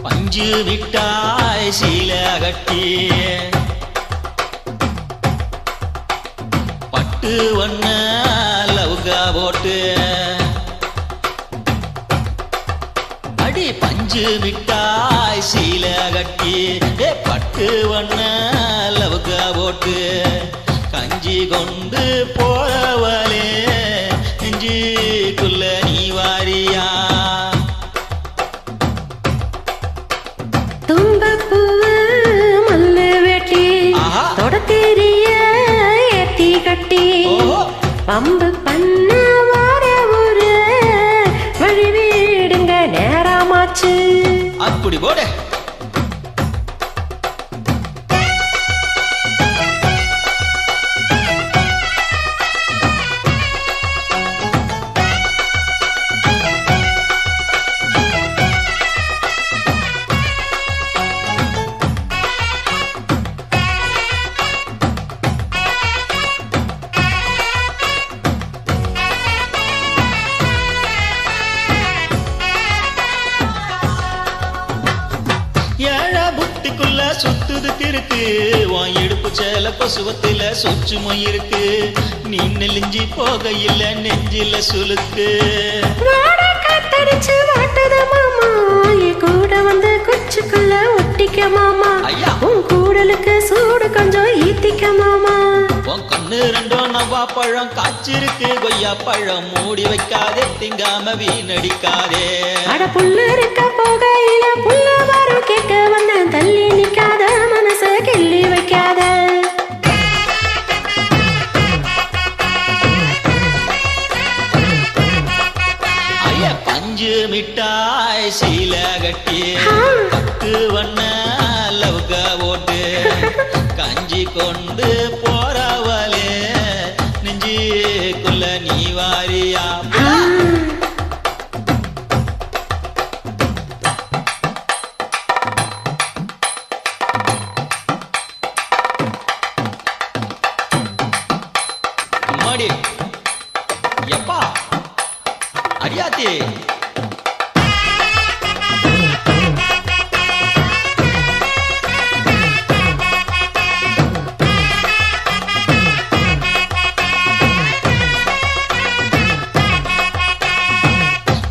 பஞ்சு விட்டாய் சீல கட்டி பட்டு வண்ண லவுகா போட்டு அடி பஞ்சு விட்டாய் சீல கட்டி பட்டு வண்ண லவுகா போட்டு கஞ்சி கொண்டு போறவளே நெஞ்சுக்குள்ள நீ வாரியா தும்பப்பூவு மல்லு வெட்டி தொடத்தேரிய ஏத்தி கட்டி பம்பு பண்ண வார ஒரு வழி வீடுங்க நேரமாச்சு அப்படி போட சுத்துது திருக்கு உன் இடுப்பு சேல பசுவத்தில சொச்சுமை இருக்கு நீ நெலிஞ்சி போகையில நெஞ்சில சுலுக்கு காத்தடிச்சு வாட்டத மாமா கூட வந்து குச்சுக்குள்ள ஒட்டிக்க மாமா உன் கூடலுக்கு சூடு கொஞ்சம் ஈத்திக்க மாமா உன் கண்ணு ரெண்டும் நவ்வா பழம் காய்ச்சிருக்கு கொய்யா பழம் மூடி வைக்காதே திங்காம வீணடிக்காதே அட புல்லு இருக்க போகையில புல்ல வரும் கேட்க வந்த தள்ளி நிக்காத மனச கிள்ளி வைக்காத ஐயா பஞ்சு மிட்டாய் சீல கட்டி பட்டு வண்ண லவுகா ஓட்டு கஞ்சி கொண்டு போறவளே நெஞ்சுக்குள்ள நீ வாரியா மாடி எப்பா அடியாத்தி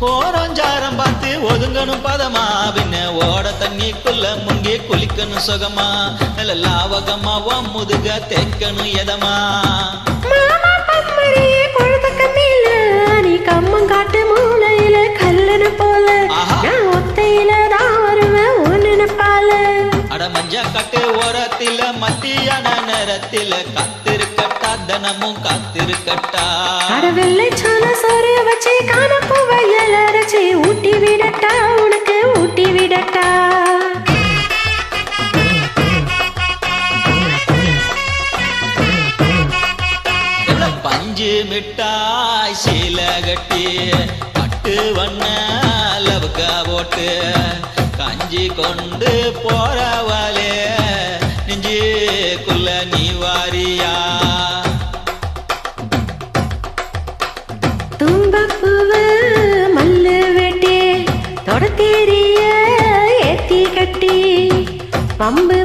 ஓரஞ்சாரம் பார்த்து ஒதுங்கணும் பதமா பின்ன ஓட தண்ணிக்குள்ள முங்கி குளிக்கணும் சுகமா நல்ல லாவகமா முதுக தேக்கணும் எதமா கம்மங்காட்டு மூலையில கல்லனு போல ஒத்தையில தான் வருவேன் ஒன்னு பால அட மஞ்ச கட்டு ஓரத்தில மத்தியான நேரத்தில காத்திருக்கட்டா தனமும் காத்திருக்கட்டா அட வெள்ளை சான சோறு வச்சு காணப்பூ வயல் அரைச்சி ஊட்டி விடட்டா உனக்கு ஊட்டி விடட்டா பஞ்சு மிட்டாய் சீல கட்டி பட்டு வண்ண லவுகா போட்டு கஞ்சி கொண்டு போறவளே நெஞ்சுக்குள்ள நீ வாரியா தும்பப்பூவு மல்லு வெட்டி தொடத்தேரிய ஏத்தி கட்டி பம்பு